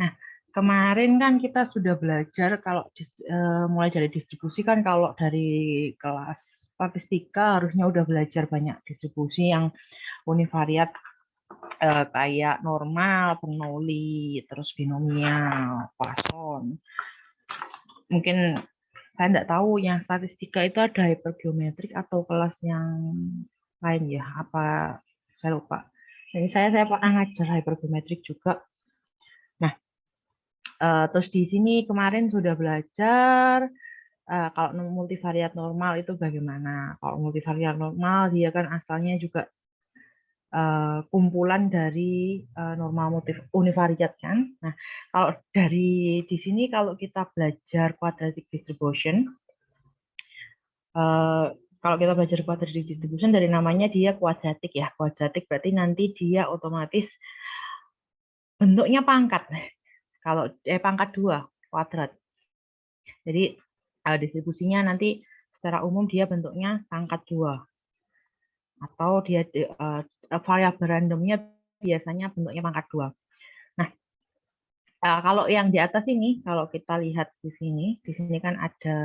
Nah, kemarin kan kita sudah belajar kalau mulai dari distribusi kan kalau dari kelas statistika harusnya udah belajar banyak distribusi yang univariat kayak normal, Bernoulli, terus binomial, Poisson. Mungkin saya tidak tahu yang statistika itu ada hypergeometrik atau kelas yang lain ya, apa saya lupa. Jadi saya pernah ngajar hypergeometrik juga. Nah, terus di sini kemarin sudah belajar kalau multivariat normal itu bagaimana. Kalau multivariat normal dia kan asalnya juga kumpulan dari normal motif univariat kan. Nah, kalau dari di sini kalau kita belajar quadratic distribution, kalau kita belajar quadratic distribution dari namanya dia kuadratik ya. Kuadratik berarti nanti dia otomatis bentuknya pangkat. Kalau pangkat 2 kuadrat. Jadi distribusinya nanti secara umum dia bentuknya pangkat 2. Atau dia variabel randomnya biasanya bentuknya pangkat 2. Nah, kalau yang di atas ini, kalau kita lihat di sini kan ada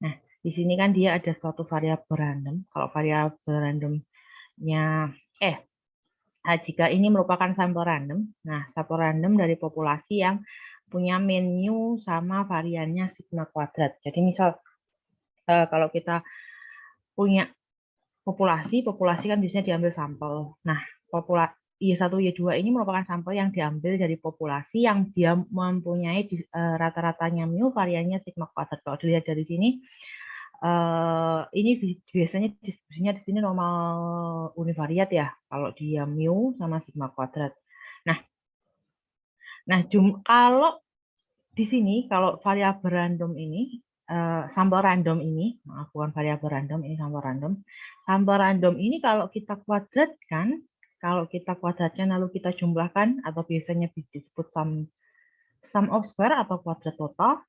nah, di sini kan dia ada suatu variabel random. Kalau variabel randomnya jika ini merupakan sampel random, nah sampel random dari populasi yang punya mean sama variannya sigma kuadrat. Jadi misal kalau kita punya populasi kan biasanya diambil sampel. Nah, populasi Y1, Y2 ini merupakan sampel yang diambil dari populasi yang dia mempunyai rata-ratanya mu, variannya sigma kuadrat. Kalau dilihat dari sini, ini biasanya distribusinya di sini normal univariat ya, kalau dia mu sama sigma kuadrat. Nah, kalau di sini, kalau variabel random ini, sampel random ini, maaf bukan variabel random, ini sampel random. Sampel random ini kalau kita kuadratkan lalu kita jumlahkan, atau biasanya disebut sum of square atau kuadrat total.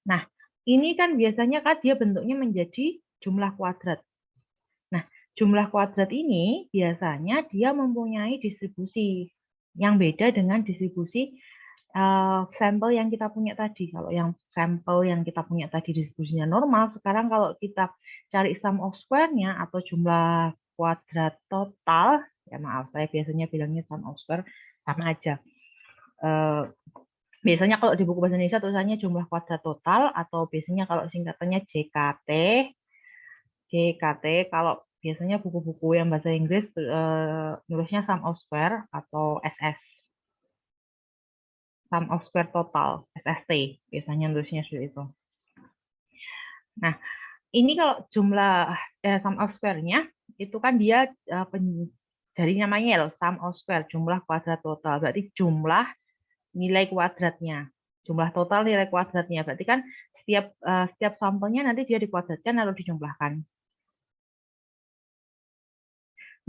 Nah, ini kan biasanya kan dia bentuknya menjadi jumlah kuadrat. Nah, jumlah kuadrat ini biasanya dia mempunyai distribusi yang beda dengan distribusi sampel yang kita punya tadi. Kalau yang sampel yang kita punya tadi distribusinya normal, sekarang kalau kita cari sum of square-nya atau jumlah kuadrat total, ya maaf saya biasanya bilangnya sum of square, sama aja. Biasanya kalau di buku bahasa Indonesia tulisannya jumlah kuadrat total, atau biasanya kalau singkatannya JKT. Kalau biasanya buku-buku yang bahasa Inggris nulisnya sum of square atau SS. Sum of square total, SST, biasanya nulisnya seperti itu. Nah, ini kalau jumlah sum of square-nya, itu kan dia dari namanya ya, sum of square, jumlah kuadrat total. Berarti jumlah nilai kuadratnya. Jumlah total nilai kuadratnya. Berarti kan setiap sampelnya nanti dia dikuadratkan lalu dijumlahkan.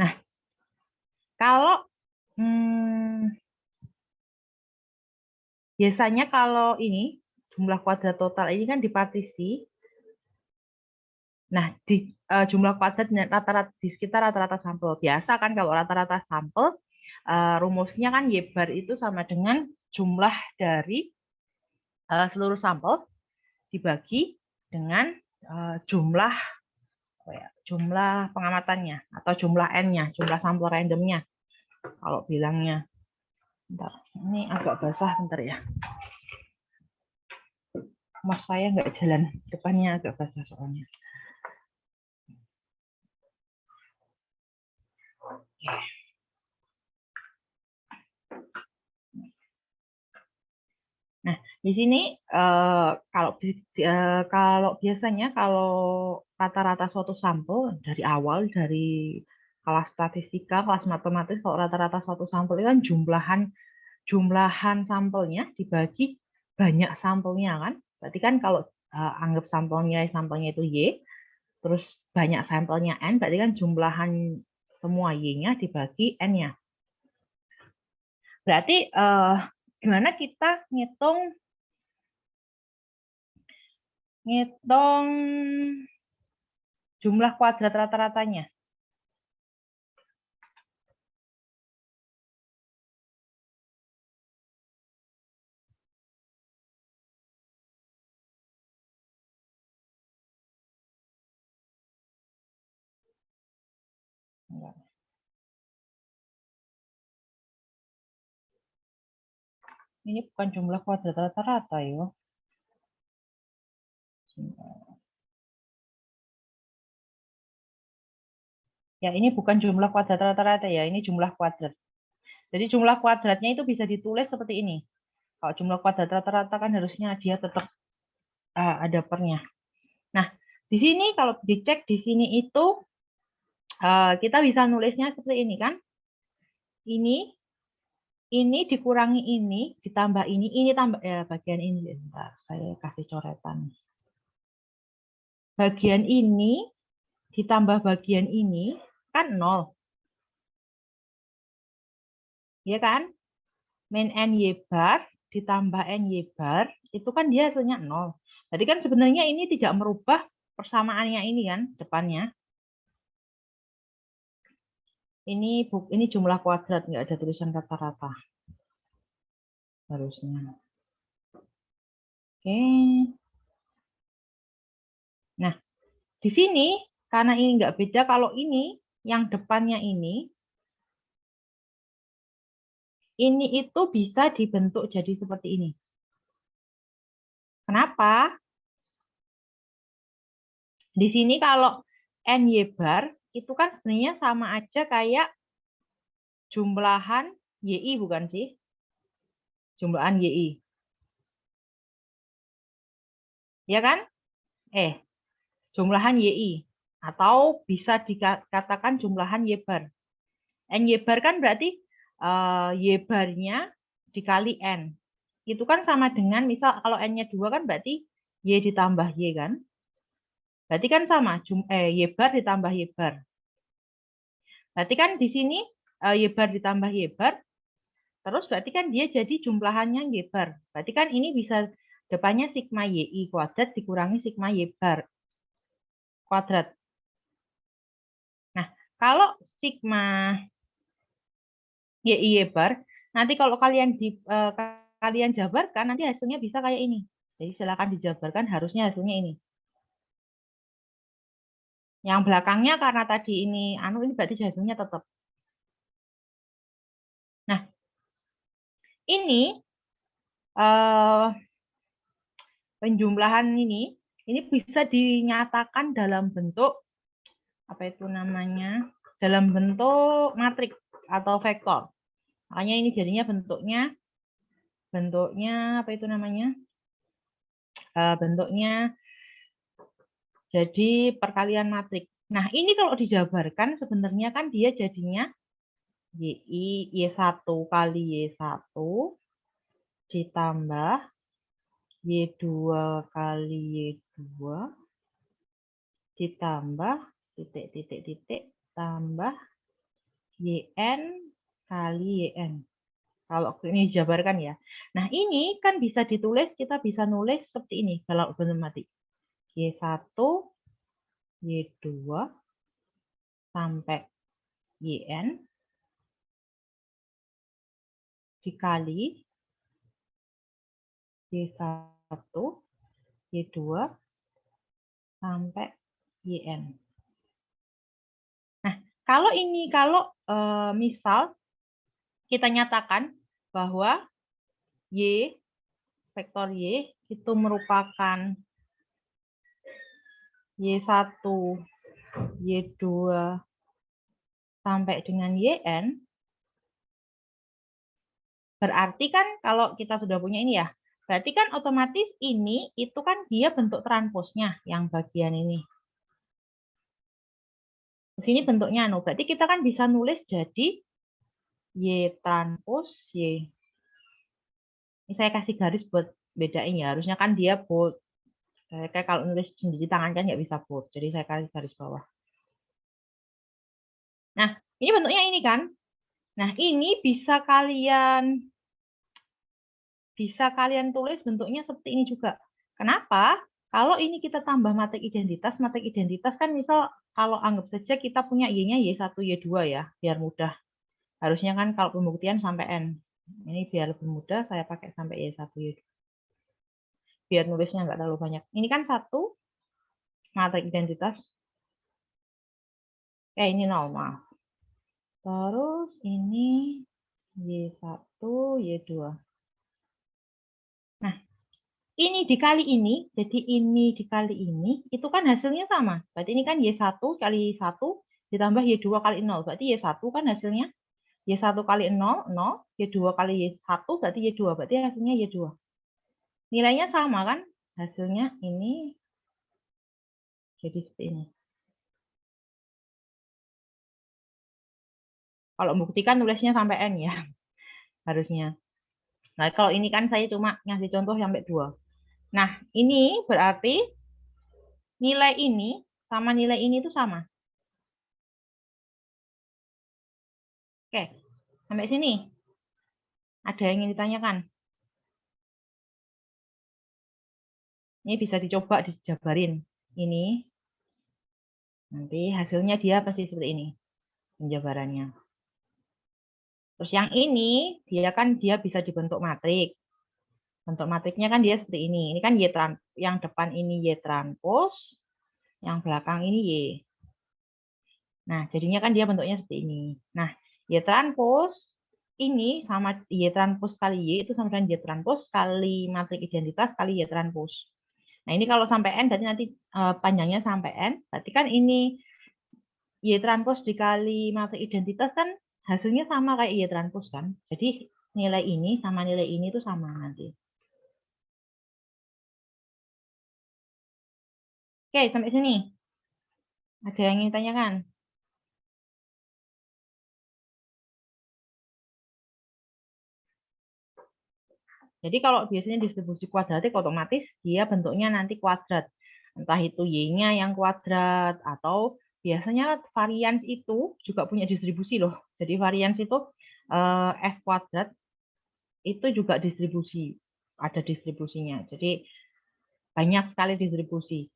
Nah, kalau biasanya kalau ini jumlah kuadrat total ini kan dipartisi. Nah, di jumlah kuadrat rata-rata di sekitar rata-rata sampel. Biasa kan kalau rata-rata sampel rumusnya kan Y bar itu sama dengan jumlah dari seluruh sampel dibagi dengan jumlah pengamatannya atau jumlah N-nya, jumlah sampel randomnya. Kalau bilangnya. Bentar, ini agak basah bentar ya. Mas saya nggak jalan, depannya agak basah soalnya. Nah, di sini kalau biasanya kalau rata-rata suatu sampel dari awal dari kelas statistika, kelas matematis, kalau rata-rata suatu sampel itu kan jumlahan sampelnya dibagi banyak sampelnya kan. Berarti kan kalau anggap sampelnya itu Y, terus banyak sampelnya N, berarti kan jumlahan semua Y-nya dibagi N-nya. Berarti gimana kita ngitung jumlah kuadrat rata-ratanya? Ini bukan jumlah kuadrat rata-rata ya. Ya, ini bukan jumlah kuadrat rata-rata ya, ini jumlah kuadrat. Jadi jumlah kuadratnya itu bisa ditulis seperti ini. Kalau jumlah kuadrat rata-rata kan harusnya dia tetap ada pernya. Nah, di sini kalau dicek di sini itu kita bisa nulisnya seperti ini kan. Ini dikurangi ini, ditambah ini tambah ya bagian ini. Bentar, saya kasih coretan. Bagian ini ditambah bagian ini kan 0. Ya kan? Min NY bar ditambah NY bar, itu kan dia hasilnya 0. Jadi kan sebenarnya ini tidak merubah persamaannya ini kan, depannya. Ini jumlah kuadrat, nggak ada tulisan rata-rata. Harusnya. Oke. Nah, di sini, karena ini nggak beda, kalau ini, yang depannya ini itu bisa dibentuk jadi seperti ini. Kenapa? Di sini kalau NY bar itu kan sebenarnya sama aja kayak jumlahan YI bukan sih? Jumlahan YI. Ya kan? Jumlahan YI. Atau bisa dikatakan jumlahan Y bar. NY bar kan berarti Y barnya dikali N. Itu kan sama dengan, misal kalau N-nya 2 kan berarti Y ditambah Y kan? Berarti kan sama, Y bar ditambah Y bar. Berarti kan di sini Y bar ditambah Y bar, terus berarti kan dia jadi jumlahannya Y bar. Berarti kan ini bisa depannya sigma YI kuadrat dikurangi sigma Y bar kuadrat. Nah, kalau sigma YI Y bar, nanti kalau kalian jabarkan, nanti hasilnya bisa kayak ini. Jadi silakan dijabarkan, harusnya hasilnya ini. Yang belakangnya karena tadi ini ini berarti hasilnya tetap. Nah, ini penjumlahan ini bisa dinyatakan dalam bentuk apa itu namanya? Dalam bentuk matriks atau vektor. Makanya ini jadinya bentuknya apa itu namanya? Bentuknya jadi perkalian matriks. Nah, ini kalau dijabarkan sebenarnya kan dia jadinya Y1 kali Y1 ditambah Y2 kali Y2 ditambah titik tambah YN kali YN. Kalau ini dijabarkan ya. Nah, ini kan bisa ditulis, kita bisa nulis seperti ini kalau matematik. Y1, Y2 sampai YN dikali Y1, Y2 sampai YN. Nah, kalau misal kita nyatakan bahwa Y, vektor Y itu merupakan Y1, Y2 sampai dengan YN, berarti kan kalau kita sudah punya ini ya, berarti kan otomatis ini itu kan dia bentuk transposnya yang bagian ini. Di sini bentuknya berarti kita kan bisa nulis jadi Y transpos Y. Ini saya kasih garis buat bedain ya, harusnya kan dia bold. Kayak kalau nulis sendiri tangan kan nggak bisa bold, jadi saya kasih garis bawah. Nah, ini bentuknya ini kan. Nah, ini bisa kalian tulis bentuknya seperti ini juga. Kenapa? Kalau ini kita tambah matrik identitas kan misal kalau anggap saja kita punya Y-nya Y1, Y2 ya, biar mudah. Harusnya kan kalau pembuktian sampai N. Ini biar lebih mudah, saya pakai sampai Y1, Y2. Biar nulisnya nggak terlalu banyak. Ini kan 1 matrik identitas. Ini 0, maaf. Terus ini Y1, Y2. Nah, ini dikali ini, jadi ini dikali ini, itu kan hasilnya sama. Berarti ini kan Y1 kali 1 ditambah Y2 kali 0. Berarti Y1 kan hasilnya Y1 kali 0, 0. Y2 kali Y1 berarti Y2. Berarti hasilnya Y2. Nilainya sama kan? Hasilnya ini jadi seperti ini. Kalau membuktikan tulisnya sampai N ya, harusnya. Nah, kalau ini kan saya cuma ngasih contoh sampai 2. Nah, ini berarti nilai ini sama nilai ini itu sama. Oke, sampai sini. Ada yang ingin ditanyakan? Ini bisa dicoba dijabarin. Ini nanti hasilnya dia pasti seperti ini penjabarannya. Terus yang ini dia kan dia bisa dibentuk matrik. Bentuk matriknya kan dia seperti ini. Ini kan Y yang depan ini Y transpos, yang belakang ini Y. Nah, jadinya kan dia bentuknya seperti ini. Nah, Y transpos ini sama Y transpos kali Y itu sama dengan Y transpos kali matrik identitas kali Y transpos. Nah, ini kalau sampai N berarti nanti panjangnya sampai N. Berarti kan ini Y transpos dikali matrik identitas kan hasilnya sama kayak Y transpos kan. Jadi nilai ini sama nilai ini itu sama nanti. Oke, sampai sini. Ada yang ingin ditanyakan? Jadi kalau biasanya distribusi kuadratik otomatis dia bentuknya nanti kuadrat. Entah itu Y-nya yang kuadrat atau biasanya varians itu juga punya distribusi loh. Jadi varians itu F kuadrat itu juga distribusi. Ada distribusinya. Jadi banyak sekali distribusi.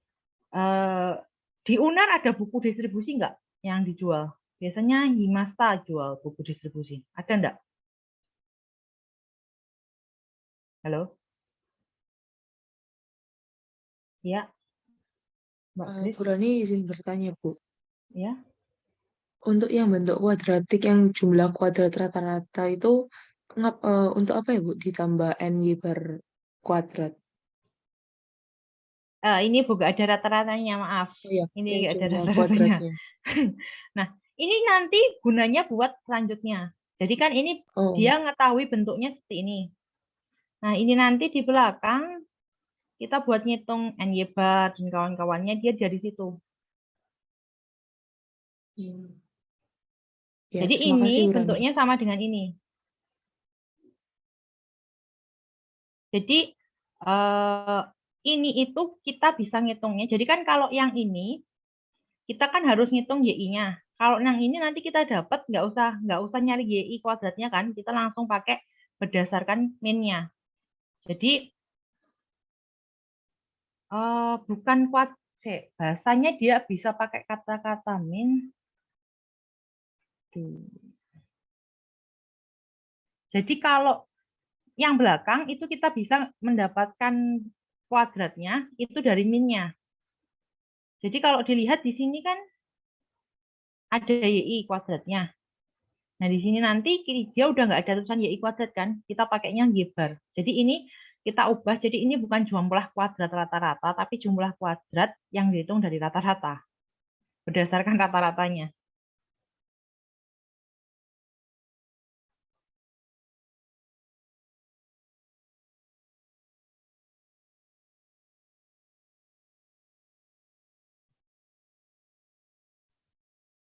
Di UNAR ada buku distribusi nggak yang dijual? Biasanya Himasta jual buku distribusi. Ada nggak? Halo? Ya, Mbak Kris. Bu Rani izin bertanya, Bu. Ya. Untuk yang bentuk kuadratik yang jumlah kuadrat rata-rata itu untuk apa ya, Bu? Ditambah NY per kuadrat. Ini bukan ada rata-ratanya, maaf. Oh ya, Ini yang nggak ada jumlah rata-ratanya. kuadratnya. Nah, ini nanti gunanya buat selanjutnya. Jadi kan ini Oh, dia mengetahui bentuknya seperti ini. Nah, ini nanti di belakang kita buat ngitung NY bar dan kawan-kawannya dia dari situ. iya. Ya, Jadi terima kasih, ini Bu Rani. bentuknya sama dengan ini. Jadi ini itu kita bisa ngitungnya. Jadi kan kalau yang ini kita kan harus ngitung YI-nya. Kalau yang ini nanti kita dapat nggak usah nyari YI kuadratnya kan, kita langsung pakai berdasarkan min-nya. Jadi bukan bahasanya dia bisa pakai kata-kata min. Jadi kalau yang belakang itu kita bisa mendapatkan kuadratnya itu dari min-nya. Jadi kalau dilihat di sini kan ada YI kuadratnya. Nah, di sini nanti dia udah nggak ada tulisan YI kuadrat kan, kita pakainya Y bar. Jadi ini kita ubah, jadi ini bukan jumlah kuadrat rata-rata, tapi jumlah kuadrat yang dihitung dari rata-rata, berdasarkan rata-ratanya.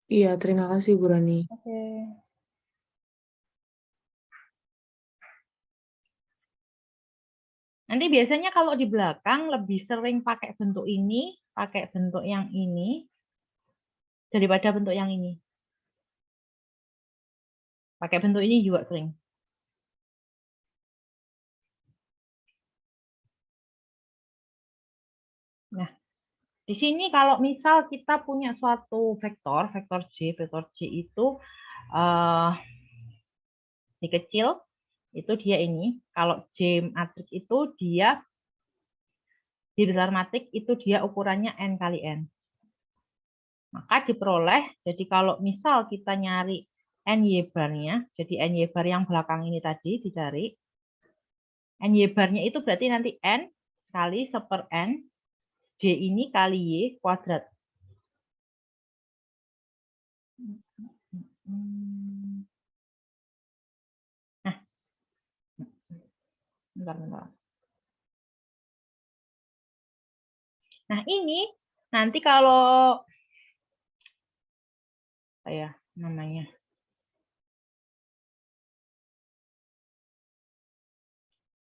Iya, terima kasih, Bu Rani. Oke. Nanti biasanya kalau di belakang lebih sering pakai bentuk ini, pakai bentuk yang ini, daripada bentuk yang ini. Pakai bentuk ini juga sering. Nah, di sini kalau misal kita punya suatu vektor J itu di kecil, itu dia ini. Kalau J matriks itu dia di besar matriks itu dia ukurannya N kali N. Maka diperoleh, jadi kalau misal kita nyari NY bar-nya, jadi NY bar yang belakang ini tadi dicari. NY bar-nya itu berarti nanti N kali 1/N, J ini kali Y kuadrat. Nah, bentar. Nah, ini nanti kalau apa ya namanya?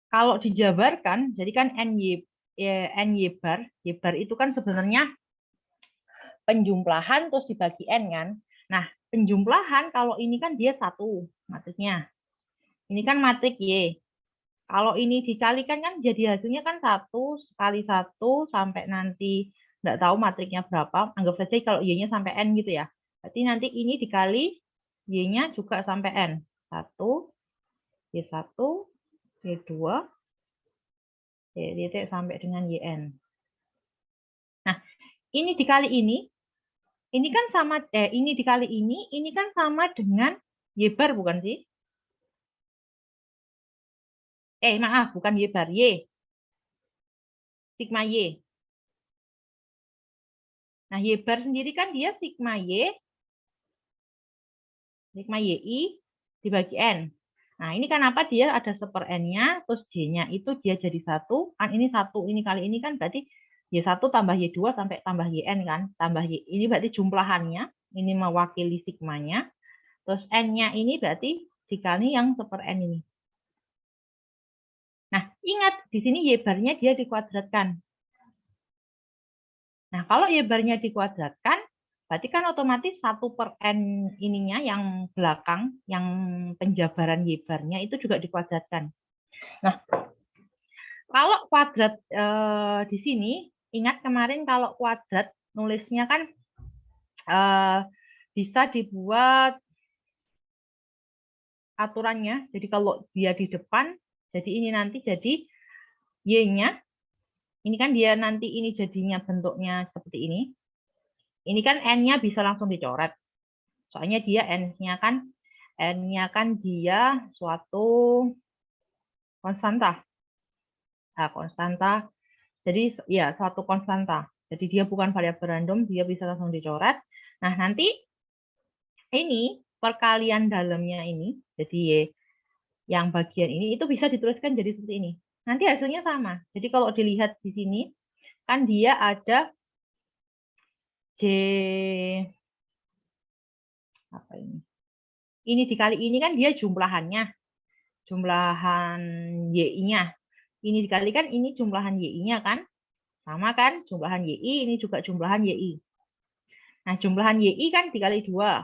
Kalau dijabarkan, jadi kan NY bar, Y bar itu kan sebenarnya penjumlahan terus dibagi N kan. Nah, penjumlahan kalau ini kan dia 1 matriknya. Ini kan matrik Y. Kalau ini dikalikan kan jadi hasilnya kan 1 kali 1 sampai nanti nggak tahu matriknya berapa. Anggap saja kalau Y-nya sampai N gitu ya. Berarti nanti ini dikali Y-nya juga sampai N. 1, Y1, Y2, Y sampai dengan YN. Nah, ini dikali ini kan sama, ini dikali ini kan sama dengan Y bar bukan sih? Maaf, bukan Y bar, Y. Sigma Y. Nah, Y bar sendiri kan dia sigma YI dibagi N. Nah, ini kenapa dia ada 1/N-nya, terus J-nya itu dia jadi 1, kan ini 1, ini kali ini kan berarti Y1 tambah Y2 sampai tambah YN kan, tambah Y, ini berarti jumlahannya, ini mewakili sigmanya, terus N-nya ini berarti dikali yang 1/N ini. Nah, ingat, di sini Y bar-nya dia dikuadratkan. Nah, kalau Y bar-nya dikuadratkan, berarti kan otomatis 1/N ininya yang belakang, yang penjabaran Y bar-nya itu juga dikuadratkan. Nah, kalau kuadrat di sini, ingat kemarin kalau kuadrat nulisnya kan bisa dibuat aturannya. Jadi kalau dia di depan, jadi ini nanti jadi Y-nya. Ini kan dia nanti ini jadinya bentuknya seperti ini. Ini kan N-nya bisa langsung dicoret. Soalnya dia N-nya kan dia suatu konstanta. Nah, konstanta. Jadi ya suatu konstanta. Jadi dia bukan variabel random, dia bisa langsung dicoret. Nah, nanti ini perkalian dalamnya ini, jadi Y yang bagian ini itu bisa dituliskan jadi seperti ini. Nanti hasilnya sama. Jadi kalau dilihat di sini, kan dia ada J apa ini? Ini dikali ini kan dia jumlahannya. Jumlahan Y-nya. Ini dikalikan ini jumlahan Y-nya kan? Sama kan? Jumlahan YI, ini juga jumlahan YI. Nah, jumlahan YI kan dikali 2.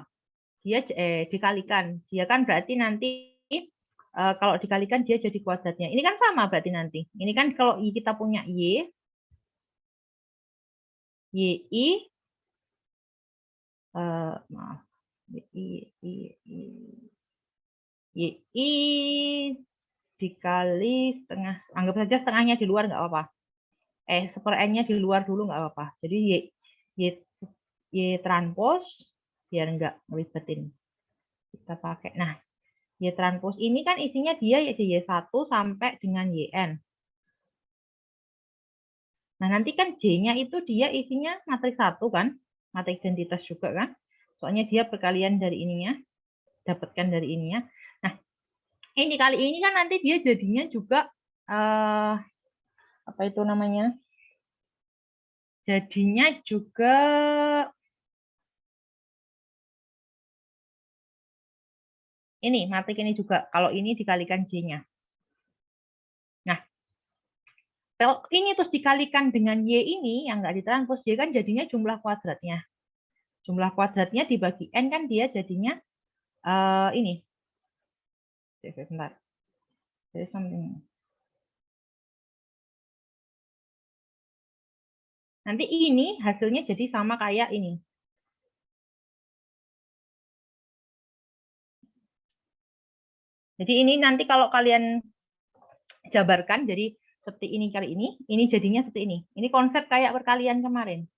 Dia dikalikan. Dia kan berarti nanti kalau dikalikan dia jadi kuadratnya. Ini kan sama berarti nanti. Ini kan kalau kita punya Y, YI, maaf, YI dikali setengah, anggap saja setengahnya di luar nggak apa-apa. 1/N-nya di luar dulu nggak apa-apa. Jadi Y transpos biar nggak ngelibetin. Kita pakai. Nah, Y transpos ini kan isinya dia Y1 sampai dengan YN. Nah, nanti kan J-nya itu dia isinya matriks 1 kan? Matriks identitas juga kan? Soalnya dia perkalian dari ininya, dapatkan dari ininya. Nah, ini kali ini kan nanti dia jadinya juga apa itu namanya? Jadinya juga ini, matrik ini juga. Kalau ini dikalikan J-nya. Nah, kalau ini terus dikalikan dengan Y ini, yang nggak ditranspos, Y kan jadinya jumlah kuadratnya. Jumlah kuadratnya dibagi N kan dia jadinya ini. Sebentar. Nanti ini hasilnya jadi sama kayak ini. Jadi ini nanti kalau kalian jabarkan, jadi seperti ini kali ini jadinya seperti ini. Ini konsep kayak perkalian kemarin.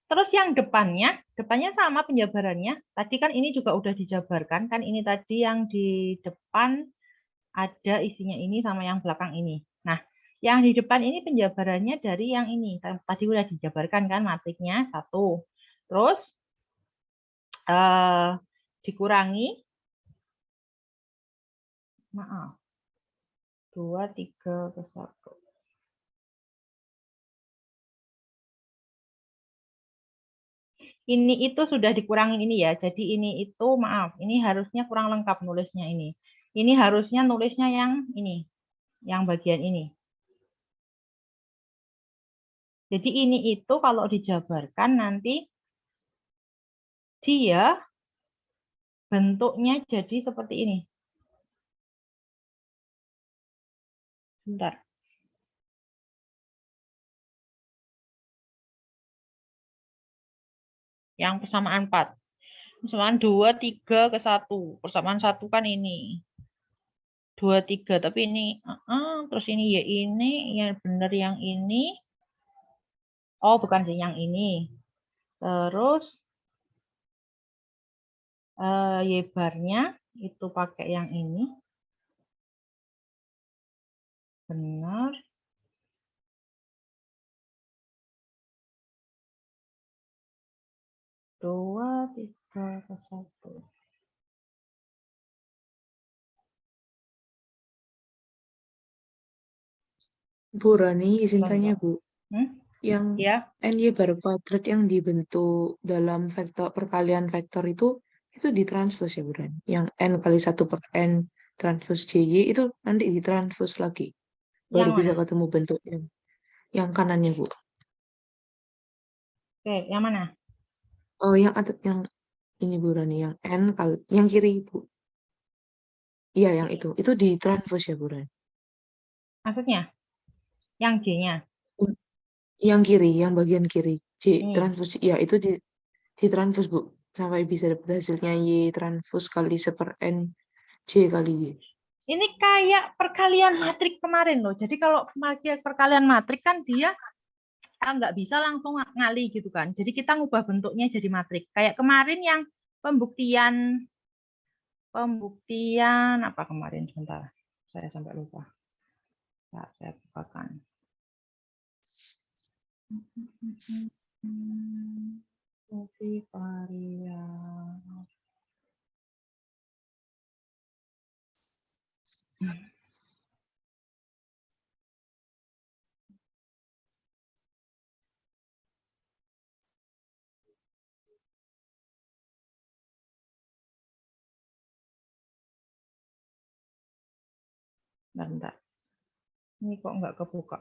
Terus yang depannya sama penjabarannya. Tadi kan ini juga udah dijabarkan, kan ini tadi yang di depan ada isinya ini sama yang belakang ini. Nah, yang di depan ini penjabarannya dari yang ini. Tadi udah dijabarkan kan matriknya 1. Terus dikurangi, maaf, 2, 3 ke 1. Ini itu sudah dikurangin ini ya. Jadi ini itu maaf, ini harusnya kurang lengkap nulisnya ini. Ini harusnya nulisnya yang ini, yang bagian ini. Jadi ini itu kalau dijabarkan nanti dia bentuknya jadi seperti ini. Bentar. Yang persamaan 4. Persamaan 2, 3 ke 1. Persamaan 1 kan ini. 2, 3. Tapi ini, terus ini ya ini, yang benar yang ini. Oh, bukan sih yang ini. Terus, Y-barnya itu pakai yang ini. Benar. Dua, 3 ke 1. Bu Rani, izin tanya Bu, yang Ya, NY bar kuadrat yang dibentuk dalam vektor perkalian vektor itu ditranspos ya Bu Rani? Yang N kali 1 per N transpos JY itu nanti ditranspos lagi, baru yang bisa mana? ketemu bentuk yang kanannya Bu. Oke, yang mana? Oh, yang ini Bu Rani, yang N kali, yang kiri Bu. Iya, yang itu ditranspos ya Bu Rani? Maksudnya? Yang J-nya? Yang kiri, yang bagian kiri. J Ini. transpos, ya itu ditranspos Bu. Sampai bisa dapat hasilnya Y transpos kali 1 per N J kali Y. Ini kayak perkalian matrik kemarin loh. Jadi kalau perkalian matrik kan dia nggak bisa langsung ngali gitu kan. Jadi kita ngubah bentuknya jadi matrik. Kayak kemarin yang pembuktian apa kemarin? Sebentar, saya sampai lupa. Nah, saya bukakan. Multivariat. Bentar. Ini kok nggak kebuka?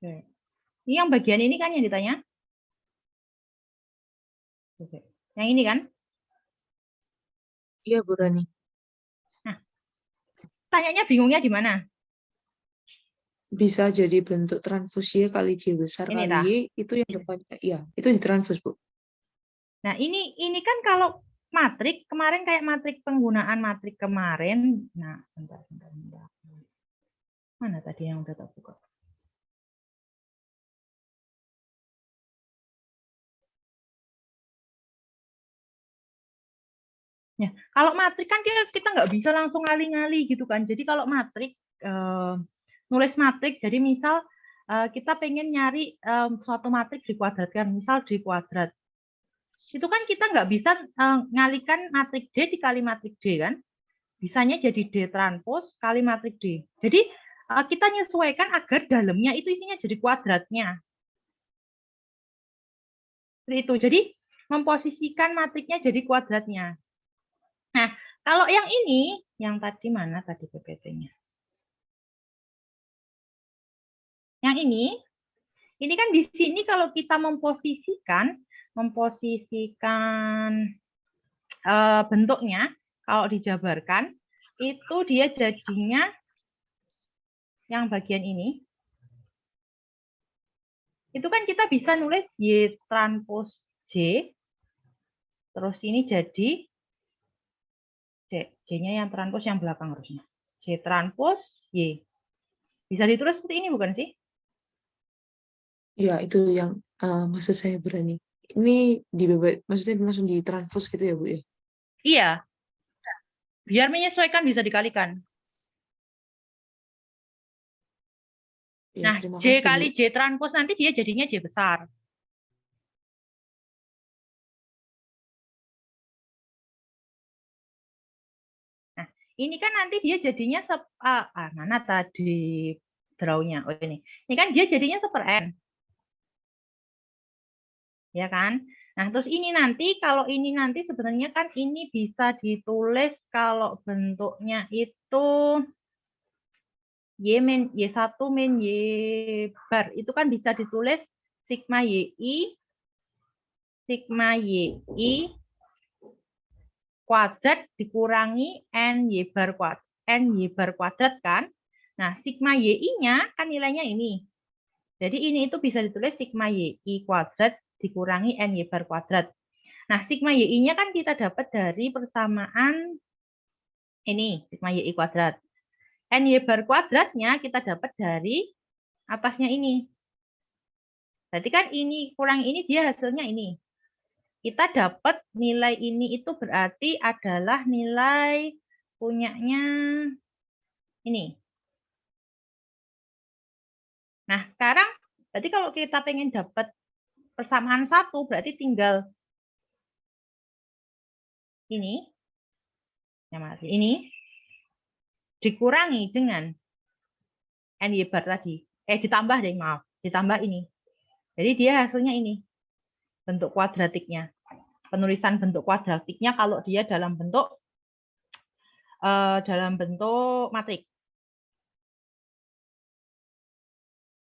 Oke. Ini yang bagian ini kan yang ditanya? Oke. Yang ini kan? Iya Bu Rani. Nah, tanyanya bingungnya di mana? Bisa jadi bentuk transpos Y kali J besar Ini kali tah. Y, itu yang depannya. Iya, itu ditranspos Bu. Nah, ini kan kalau matrik kemarin kayak matrik penggunaan matrik kemarin. Nah, bentar. Mana tadi yang udah tak buka? Ya, kalau matrik kan kita nggak bisa langsung ngali-ngali gitu kan. Jadi kalau matrik, nulis matrik, jadi misal kita pengen nyari suatu matrik dikuadratkan, misal di kuadrat. itu kan kita nggak bisa ngalikan matriks D dikali matriks D kan. Bisanya jadi D transpos kali matriks D. Jadi kita menyesuaikan agar dalamnya itu isinya jadi kuadratnya. Seperti itu. Jadi memposisikan matriksnya jadi kuadratnya. Nah, kalau yang ini, yang tadi mana tadi PPT-nya? Yang ini kan di sini kalau kita memposisikan bentuknya, kalau dijabarkan, itu dia jadinya yang bagian ini. Itu kan kita bisa nulis Y transpos J, terus ini jadi J-nya yang transpos yang belakang harusnya. J transpos Y. Bisa ditulis seperti ini bukan sih? Ya, itu yang maksud saya berani. Ini maksudnya langsung ditranspos gitu ya, Bu ya? Iya. Biar menyesuaikan bisa dikalikan. Ya, Nah, terima J kasih, Bu. kali J transpos nanti dia jadinya J besar. Nah, ini kan nanti dia jadinya mana tadi draw-nya? Oh ini. Ini kan dia jadinya seper N. Ya kan? Nah, terus ini nanti kalau ini nanti sebenarnya kan ini bisa ditulis kalau bentuknya itu Y1 min Y bar. Itu kan bisa ditulis sigma YI kuadrat dikurangi NY bar kuadrat kan. Nah, sigma YI-nya kan nilainya ini. Jadi ini itu bisa ditulis sigma YI kuadrat dikurangi NY bar kuadrat. Nah, sigma YI-nya kan kita dapat dari persamaan ini, sigma YI kuadrat. NY bar kuadratnya kita dapat dari atasnya ini. Berarti kan ini kurang ini dia hasilnya ini. Kita dapat nilai ini itu berarti adalah nilai punyanya ini. Nah, sekarang berarti kalau kita pengen dapat persamaan satu, berarti tinggal ini, ini dikurangi dengan NY bar tadi. Ditambah deh, maaf. Ditambah ini. Jadi dia hasilnya ini. Bentuk kuadratiknya. Penulisan bentuk kuadratiknya kalau dia dalam bentuk matriks.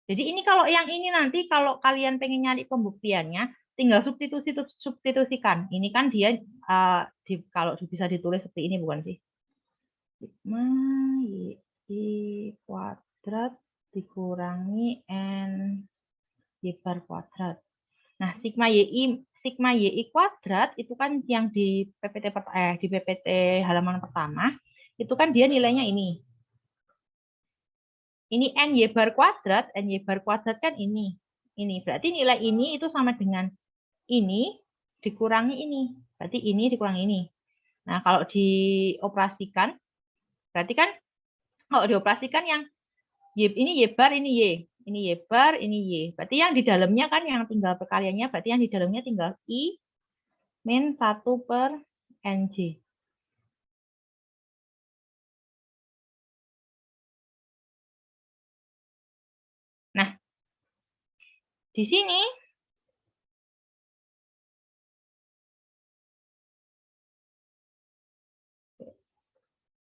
Jadi ini kalau yang ini nanti kalau kalian pengen nyari pembuktiannya, tinggal substitusikan. Ini kan dia kalau bisa ditulis seperti ini bukan sih? Sigma Y kuadrat dikurangi N Y bar kuadrat. Nah, sigma YI kuadrat itu kan yang di PPT halaman pertama, itu kan dia nilainya ini. Ini NY bar kuadrat kan ini. Ini berarti nilai ini itu sama dengan ini dikurangi ini. Berarti ini dikurangi ini. Nah, kalau dioperasikan, berarti kan kalau dioperasikan yang ini Y bar, ini Y. Ini Y bar, ini Y. Berarti yang di dalamnya kan yang tinggal perkaliannya, berarti yang di dalamnya tinggal I min 1 per NJ. Nah, di sini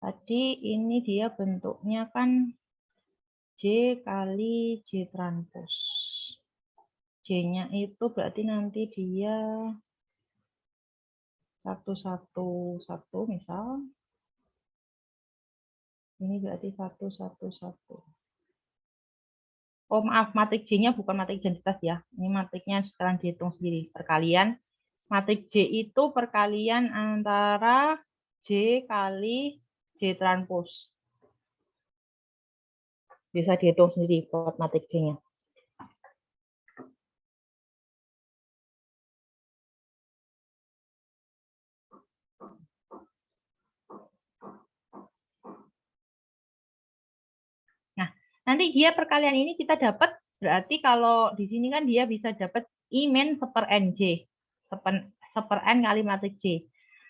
tadi ini dia bentuknya kan J kali J transpos. J-nya itu berarti nanti dia 111 misal. Ini berarti 111. Oh maaf, matrik J-nya bukan matrik identitas ya. Ini matriknya sekarang dihitung sendiri. Perkalian. Matrik J itu perkalian antara J kali J transpos. Bisa dihitung sendiri buat matrik J-nya. Nah, nanti dia perkalian ini kita dapat, berarti kalau di sini kan dia bisa dapat I min seper NJ. 1/n kali matrik J.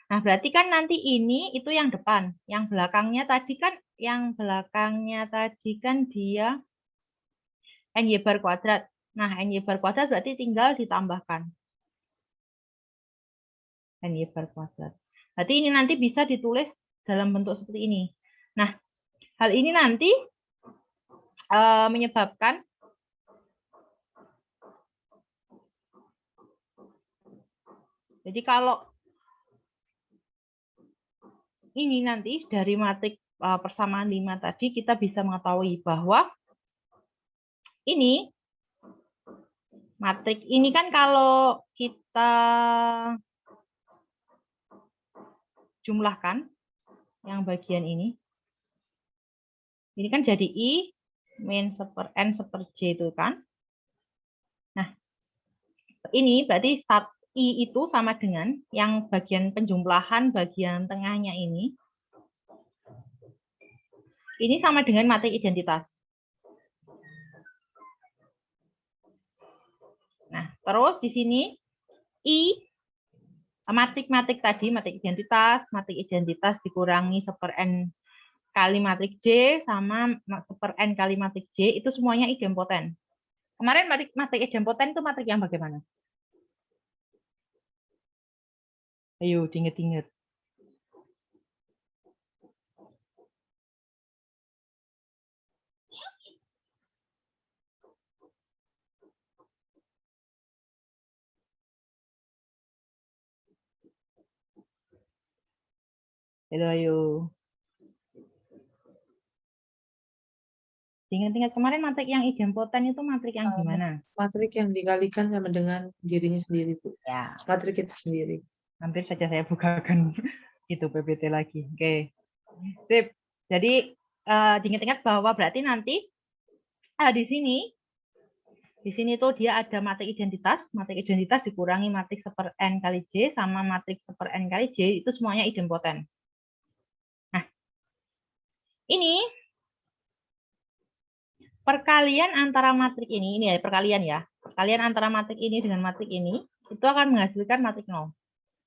Nah, berarti kan nanti ini itu yang depan, yang belakangnya tadi kan dia NY bar kuadrat. Nah, NY bar kuadrat berarti tinggal ditambahkan. NY bar kuadrat. Berarti ini nanti bisa ditulis dalam bentuk seperti ini. Nah, hal ini nanti menyebabkan jadi kalau ini nanti dari matrik persamaan 5 tadi kita bisa mengetahui bahwa ini matrik ini kan kalau kita jumlahkan yang bagian ini kan jadi I min 1/n 1/j itu kan. Nah, ini berarti I itu sama dengan yang bagian penjumlahan bagian tengahnya ini sama dengan matrik identitas. Nah, terus di sini I matrik tadi, matrik identitas dikurangi 1/n kali matrik J sama 1/n kali matrik J itu semuanya idempoten. Kemarin matrik idempoten itu matrik yang bagaimana? Ayo, diinget-inget. Ayo. Ingat-ingat kemarin matrik yang idempoten itu matrik yang gimana? Matrik yang dikalikan sama dengan dirinya sendiri, Bu. Ya. Matrik itu sendiri. Hampir saja saya bukakan itu PPT lagi. Oke. Sip. Jadi diingat-ingat bahwa berarti nanti di sini tuh dia ada matrik identitas dikurangi matrik 1/n kali J sama matrik 1/n kali J itu semuanya idempoten. Nah, ini perkalian antara matrik ini ya perkalian ya. Perkalian antara matrik ini dengan matrik ini itu akan menghasilkan matrik 0.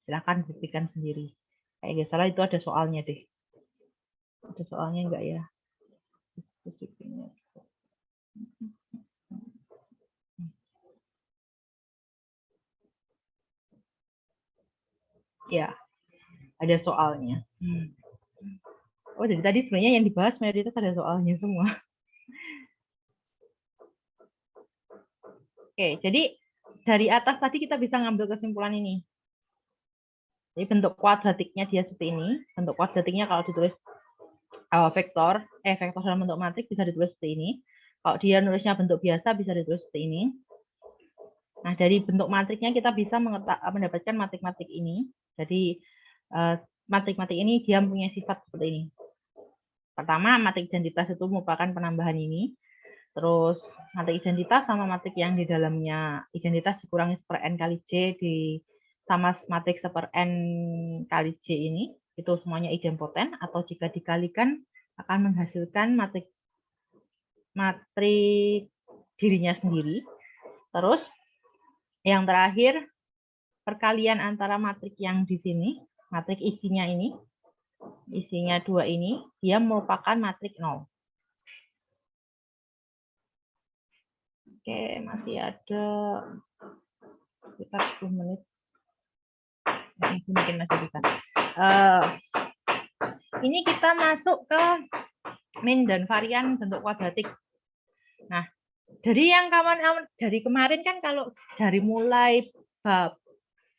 Silahkan buktikan sendiri. Kayak nggak salah itu ada soalnya deh. Ada soalnya enggak ya? Ya, ada soalnya. Oh, jadi tadi sebenarnya yang dibahas mayoritas ada soalnya semua. Oke, jadi dari atas tadi kita bisa ngambil kesimpulan ini. Jadi bentuk kuadratiknya dia seperti ini. Bentuk kuadratiknya kalau ditulis vektor dalam bentuk matrik bisa ditulis seperti ini. Kalau dia nulisnya bentuk biasa bisa ditulis seperti ini. Nah, dari bentuk matriknya kita bisa mendapatkan matrik-matrik ini. Jadi matrik-matrik ini dia punya sifat seperti ini. Pertama, matrik identitas itu merupakan penambahan ini. Terus matrik identitas sama matrik yang di dalamnya identitas dikurangi 1/n kali J sama matrik 1/n kali J ini itu semuanya idempoten atau jika dikalikan akan menghasilkan matrik dirinya sendiri. Terus yang terakhir perkalian antara matrik yang di sini, matrik isinya 2 ini, dia merupakan matrik 0. Oke, masih ada sekitar 10 menit. Mungkin masih bisa. Ini kita masuk ke min dan varian bentuk kuadratik. Nah, dari yang dari kemarin kan kalau dari mulai bab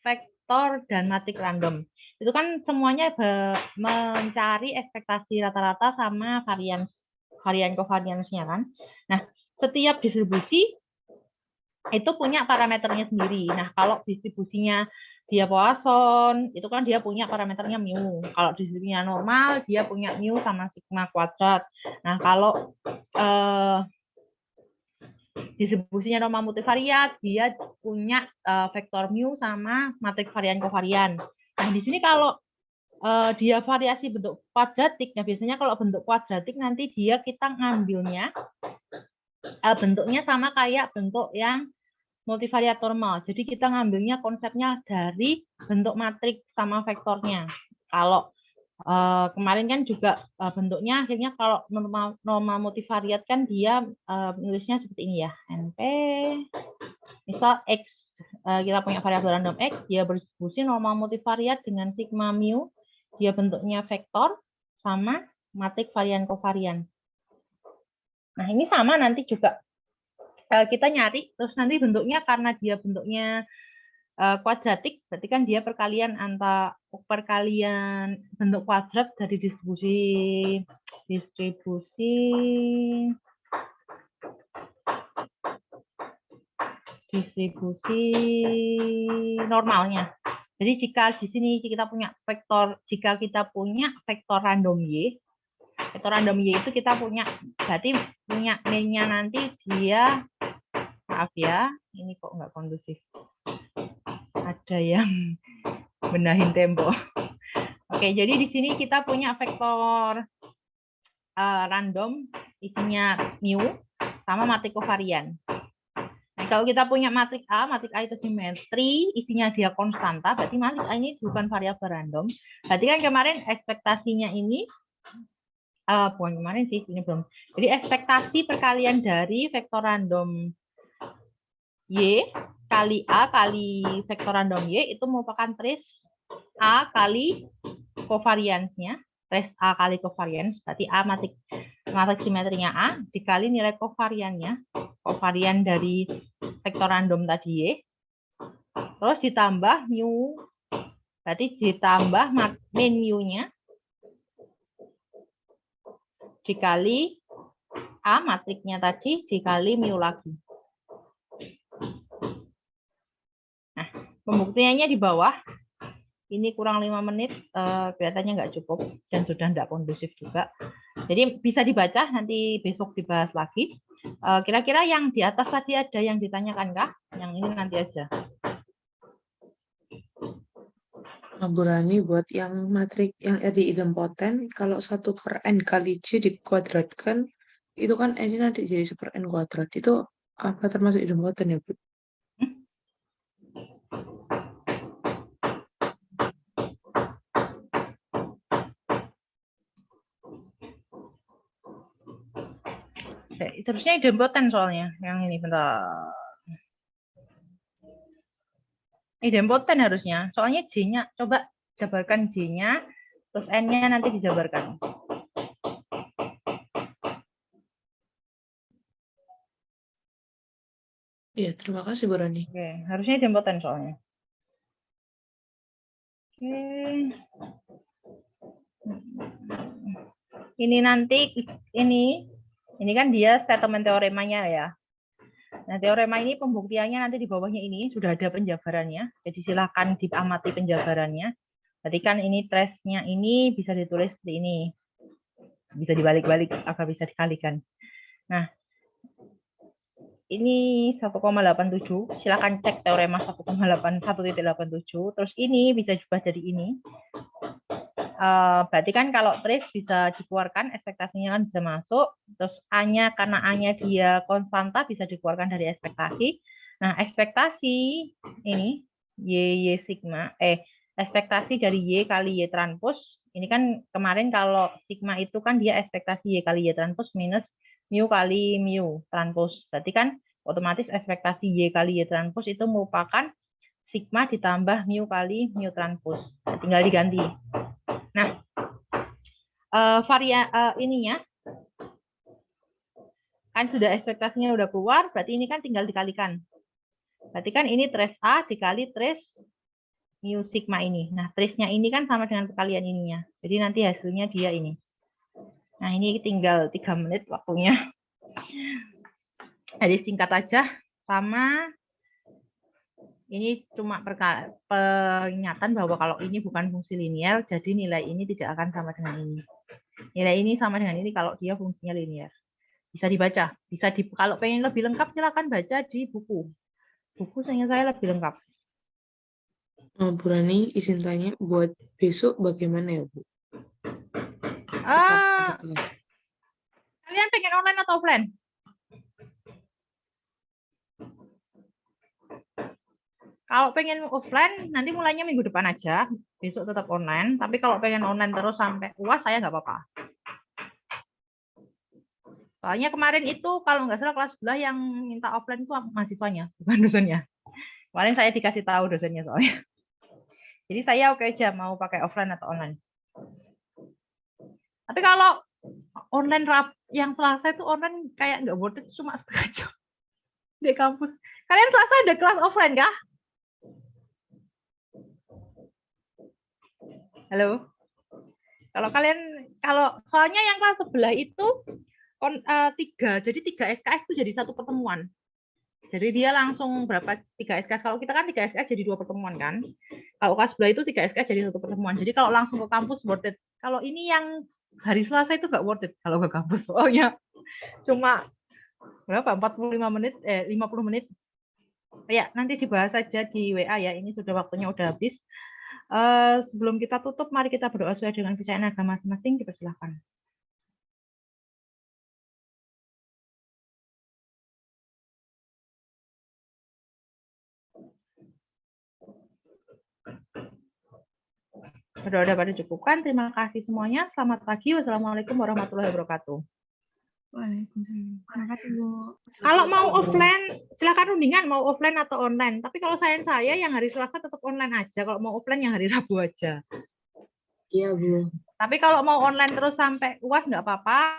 vektor dan matrik random, itu kan semuanya mencari ekspektasi rata-rata sama varian covariance-nya kan. Nah, setiap distribusi itu punya parameternya sendiri. Nah, kalau distribusinya dia Poisson, itu kan dia punya parameternya mu. Kalau distribusinya normal, dia punya mu sama sigma kuadrat. Nah, kalau distribusinya normal multivariat, dia punya vektor mu sama matrik varian kovarian. Nah, di sini kalau dia variasi bentuk kuadratik, nah biasanya kalau bentuk kuadratik nanti kita ngambilnya bentuknya sama kayak bentuk yang multivariat normal. Jadi kita ngambilnya konsepnya dari bentuk matriks sama vektornya. Kalau kemarin kan juga bentuknya akhirnya kalau normal multivariat kan dia nulisnya seperti ini ya. NP misal X, kita punya variabel random X, dia berdistribusi normal multivariat dengan sigma mu, dia bentuknya vektor sama matriks varian kovarian. Nah, ini sama nanti juga kita nyari, terus nanti bentuknya karena dia bentuknya kuadratik, berarti kan dia perkalian bentuk kuadrat dari distribusi normalnya. Jadi jika di sini kita punya vektor, jika kita punya vektor random y, vektor random y itu kita punya, berarti punya min-nya nanti dia, maaf ya, ini kok nggak kondusif. Ada yang benahin tembok. Oke, jadi di sini kita punya vektor random isinya mu sama matriks kovarian. Nah, kalau kita punya matriks A itu simetri, isinya dia konstanta, berarti matriks A ini bukan variabel random. Berarti kan kemarin ekspektasinya ini bukan kemarin sih, ini belum. Jadi ekspektasi perkalian dari vektor random Y kali A kali vektor random Y itu merupakan trace A kali kovariansnya, trace A kali kovarians, berarti A matriks simetrinya A dikali nilai kovariannya, kovarian dari vektor random tadi Y, terus ditambah mu, berarti ditambah min mu-nya dikali A matriknya tadi dikali mu lagi. Nah, pembuktiannya di bawah. Ini kurang 5 menit, kelihatannya nggak cukup dan sudah nggak kondusif juga. Jadi bisa dibaca, nanti besok dibahas lagi. Kira-kira yang di atas tadi ada yang ditanyakan kah? Yang ini nanti aja. Bu Rani, buat yang matrik yang di idempoten, kalau 1/n kali C dikuadratkan, itu kan ini nanti jadi 1/n kuadrat. Itu apa termasuk idempoten ya, Bu? Terusnya idempoten soalnya. Yang ini bentar. Idempoten harusnya. Soalnya J-nya, coba jabarkan J-nya, terus N-nya nanti dijabarkan. Iya, terima kasih Bu Rani. Oke, harusnya idempoten soalnya. Oke. Ini nanti ini kan dia statement teoremanya ya. Nah, teorema ini pembuktiannya nanti di bawahnya ini sudah ada penjabarannya. Jadi silakan diamati penjabarannya. Berarti kan ini trace-nya ini bisa ditulis seperti ini. Bisa dibalik-balik agar bisa dikalikan. Nah, ini 1,87. Silakan cek teorema 1,87. Terus ini bisa juga jadi ini. Berarti kan kalau trace bisa dikeluarkan, ekspektasinya kan bisa masuk, terus A-nya karena A-nya dia konstanta bisa dikeluarkan dari ekspektasi. Nah, ekspektasi ini Y sigma, ekspektasi dari Y kali Y transpos, ini kan kemarin kalau sigma itu kan dia ekspektasi Y kali Y transpos minus mu kali mu transpos. Berarti kan otomatis ekspektasi Y kali Y transpos itu merupakan sigma ditambah mu kali mu transpos. Nah, tinggal diganti. Nah, ininya kan sudah ekspektasinya udah keluar, berarti ini kan tinggal dikalikan. Berarti kan ini trace A dikali trace mu sigma ini. Nah, trace-nya ini kan sama dengan perkalian ininya. Jadi nanti hasilnya dia ini. Nah, ini tinggal 3 menit waktunya. Jadi singkat aja, sama ini cuma pernyataan bahwa kalau ini bukan fungsi linear, jadi nilai ini tidak akan sama dengan ini. Nilai ini sama dengan ini kalau dia fungsinya linear. Bisa dibaca, kalau pengen lebih lengkap silakan baca di buku. Buku saya lebih lengkap. Bu Rani, izin tanya, buat besok bagaimana ya, Bu? Kalian pengen online atau offline? Kalau pengen offline, nanti mulainya minggu depan aja. Besok tetap online. Tapi kalau pengen online terus sampai UAS, saya nggak apa-apa. Soalnya kemarin itu kalau nggak salah kelas sebelah yang minta offline itu mahasiswanya, bukan dosennya. Kemarin saya dikasih tahu dosennya soalnya. Jadi saya oke aja mau pakai offline atau online. Tapi kalau online yang Selasa itu online kayak nggak worth it, cuma setengah jam di kampus. Kalian Selasa ada kelas offline kah? Halo? Kalau soalnya yang kelas sebelah itu 3, jadi 3 SKS itu jadi 1 pertemuan. Jadi dia langsung berapa 3 SKS. Kalau kita kan 3 SKS jadi 2 pertemuan kan. Kalau kelas sebelah itu 3 SKS jadi 1 pertemuan. Jadi kalau langsung ke kampus worth it. Kalau ini yang hari Selasa itu nggak worth it kalau ke kampus. Soalnya cuma berapa 45 menit 50 menit. Ya, nanti dibahas saja di WA ya. Ini sudah waktunya udah habis. Sebelum kita tutup, mari kita berdoa sesuai dengan kepercayaan agama masing-masing. Dipersilahkan. Berdoa dapat dicukupkan. Terima kasih semuanya. Selamat pagi. Wassalamualaikum warahmatullahi wabarakatuh. Waalaikumsalam. Terima kasih, Bu. Kalau mau offline, silakan rundingan mau offline atau online. Tapi kalau saya yang hari Selasa tetap online aja. Kalau mau offline yang hari Rabu aja. Iya, Bu. Tapi kalau mau online terus sampai UAS nggak apa-apa.